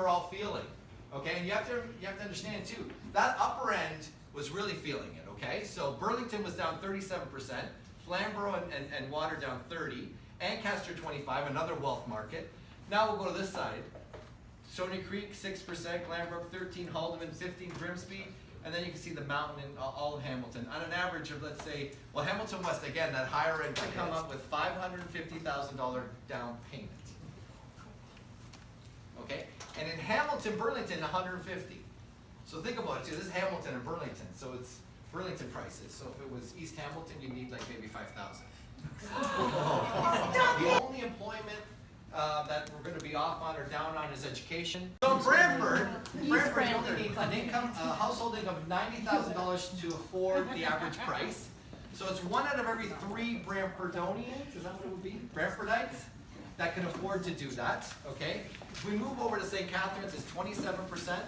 were all feeling. Okay, and you have to understand too, that upper end was really feeling it, okay? So Burlington was down 37%, Flamborough and Water down 30%, Ancaster 25%, another wealth market. Now we'll go to this side. Stony Creek 6%, Glanbrook 13%, Haldeman 15%, Grimsby, and then you can see the mountain and all of Hamilton. On an average of, let's say, well, Hamilton West, again, that higher end, I come up with $550,000 down payment. Okay? And in Hamilton, Burlington, 150. So think about it too, this is Hamilton and Burlington, so it's Burlington prices. So if it was East Hamilton, you need like maybe 5,000. The only employment that we're going to be off on or down on is education. So Brantford only needs an income, a household income of $90,000 to afford the average price. So it's 1 out of every 3 Brantfordonians, is that what it would be? Brantfordites that can afford to do that. Okay. If we move over to St. Catharines, it's 27%,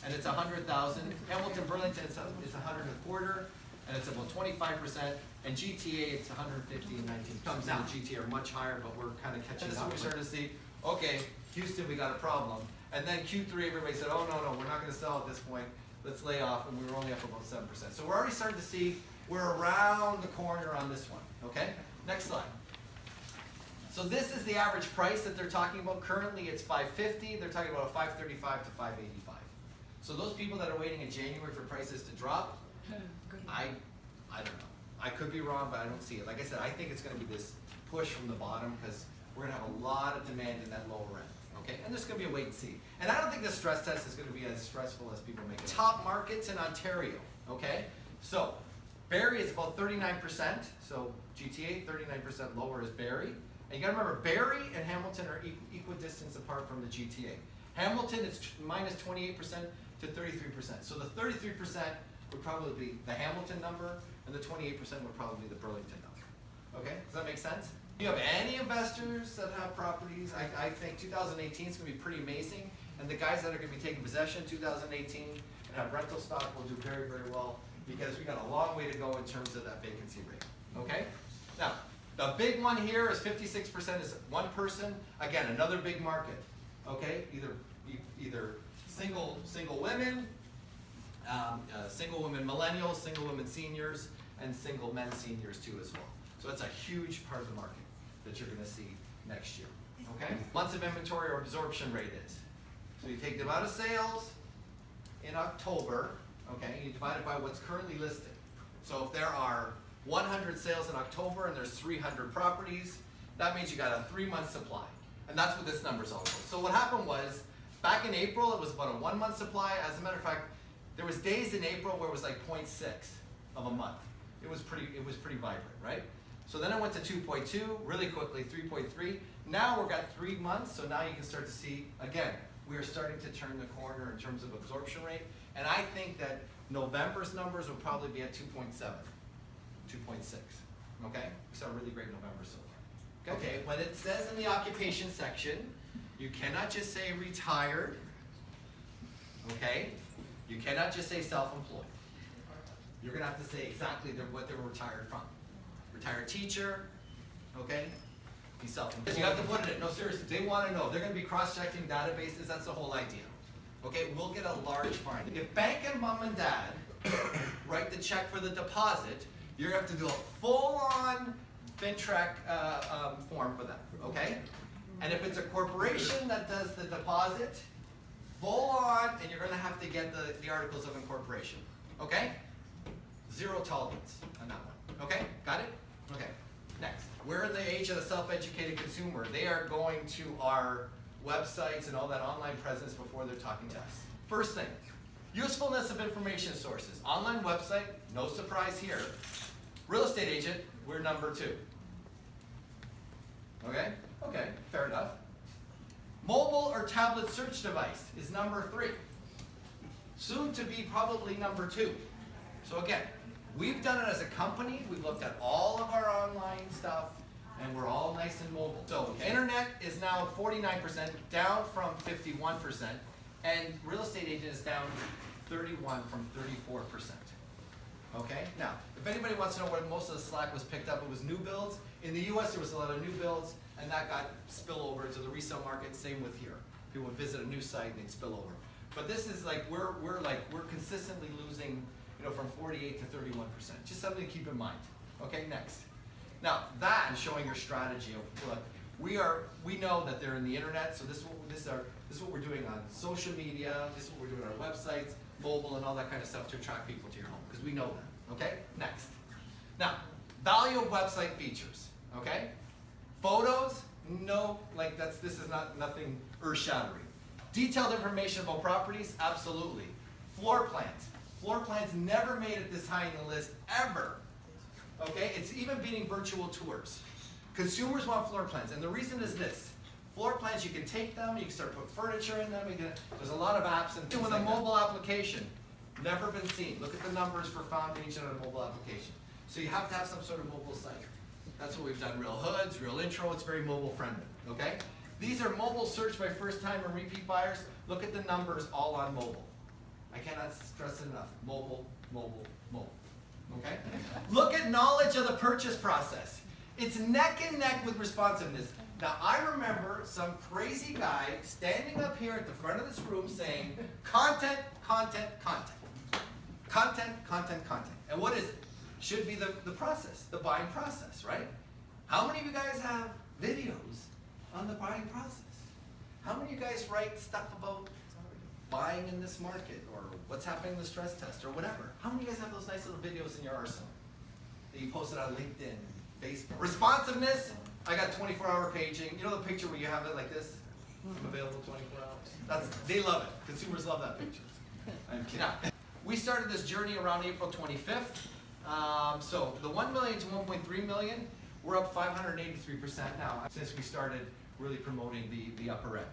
and it's 100,000. Hamilton, Burlington, it's 125, and it's about 25%. And GTA, it's 150 and 19. Comes down. GTA are much higher, but we're kind of catching up. We're starting to see, okay, Houston, we got a problem. And then Q3, everybody said, oh no, we're not going to sell at this point. Let's lay off, and we were only up about 7%. So we're already starting to see we're around the corner on this one. Okay, next slide. So this is the average price that they're talking about. Currently, it's $550. They're talking about a $535 to $585. So those people that are waiting in January for prices to drop, I don't know. I could be wrong, but I don't see it. Like I said, I think it's going to be this push from the bottom because we're going to have a lot of demand in that lower end. Okay, and there's going to be a wait and see. And I don't think the stress test is going to be as stressful as people make it. Top markets in Ontario. Okay, so Barrie is about 39%. So GTA 39% lower is Barrie. And you got to remember, Barrie and Hamilton are equidistant apart from the GTA. Hamilton is minus 28% to 33%. So the 33% would probably be the Hamilton number, and the 28% would probably be the Burlington number. Okay, does that make sense? If you have any investors that have properties, I think 2018 is going to be pretty amazing, and the guys that are going to be taking possession in 2018 and have rental stock will do very, very well because we got a long way to go in terms of that vacancy rate. Okay, now the big one here is 56% is one person. Again, another big market. Okay, either single women. Single women millennials, single women seniors, and single men seniors too as well. So that's a huge part of the market that you're going to see next year. Okay? Months of inventory or absorption rate is. So you take the amount of sales in October, okay, and you divide it by what's currently listed. So if there are 100 sales in October and there's 300 properties, that means you got a 3-month supply. And that's what this number's all about. So what happened was, back in April, it was about a 1-month supply. As a matter of fact, there was days in April where it was like 0.6 of a month. It was pretty vibrant, right? So then it went to 2.2, really quickly, 3.3. Now we've got 3 months, so now you can start to see, again, we are starting to turn the corner in terms of absorption rate. And I think that November's numbers will probably be at 2.7, 2.6, okay? We saw a really great November so far. Okay, when it says in the occupation section, you cannot just say retired, okay? You cannot just say self-employed. You're going to have to say exactly what they were retired from. Retired teacher, okay? Be self-employed. You have to put it in. No, seriously, they want to know. They're going to be cross-checking databases. That's the whole idea. Okay, we'll get a large fine. If bank and mom and dad write the check for the deposit, you're going to have to do a full-on FinTrack form for them, okay? And if it's a corporation that does the deposit, full on, and you're going to have to get the articles of incorporation. Okay? Zero tolerance on that one. Okay? Got it? Okay. Next. We're in the age of the self-educated consumer. They are going to our websites and all that online presence before they're talking to us. First thing, usefulness of information sources. Online website, no surprise here. Real estate agent, we're number 2. Okay? Okay, fair enough. Mobile or tablet search device is number 3. Soon to be probably number 2. So again, we've done it as a company. We've looked at all of our online stuff, and we're all nice and mobile. So internet is now 49%, down from 51%, and real estate agent is down 31 from 34%. Okay, now, if anybody wants to know where most of the slack was picked up, it was new builds. In the US, there was a lot of new builds, and that got spill over to the resale market, same with here. People would visit a new site and they'd spill over. But this is like, we're consistently losing, from 48 to 31%. Just something to keep in mind. Okay, next. Now, that is showing your strategy of, look, we know that they're in the internet, so this is what we're doing on social media, this is what we're doing on our websites, mobile, and all that kind of stuff to attract people to your home, because we know that. Okay, next. Now, value of website features. Okay, photos, no, this is nothing earth-shattering. Detailed information about properties, absolutely. Floor plans. Floor plans never made it this high in the list, ever. Okay, it's even beating virtual tours. Consumers want floor plans, and the reason is this. Floor plans, you can take them, you can start putting furniture in them, there's a lot of apps and things with a mobile application, never been seen. Look at the numbers for found page on a mobile application. So you have to have some sort of mobile site. That's what we've done, Real Hoods, Real Intro, it's very mobile friendly, okay? These are mobile search by first time and repeat buyers. Look at the numbers all on mobile. I cannot stress it enough, mobile, mobile, mobile, okay? Look at knowledge of the purchase process. It's neck and neck with responsiveness. Now, I remember some crazy guy standing up here at the front of this room saying, content, content, content. Content, content, content. And what is it? Should be the process, the buying process, right? How many of you guys have videos on the buying process? How many of you guys write stuff about buying in this market, or what's happening in the stress test, or whatever? How many of you guys have those nice little videos in your arsenal that you posted on LinkedIn, Facebook? Responsiveness, I got 24-hour paging. You know the picture where you have it like this? I'm available 24 hours. They love it. Consumers love that picture. I'm kidding. Now, we started this journey around April 25th. So the 1 million to 1.3 million, we're up 583% now since we started really promoting the upper end.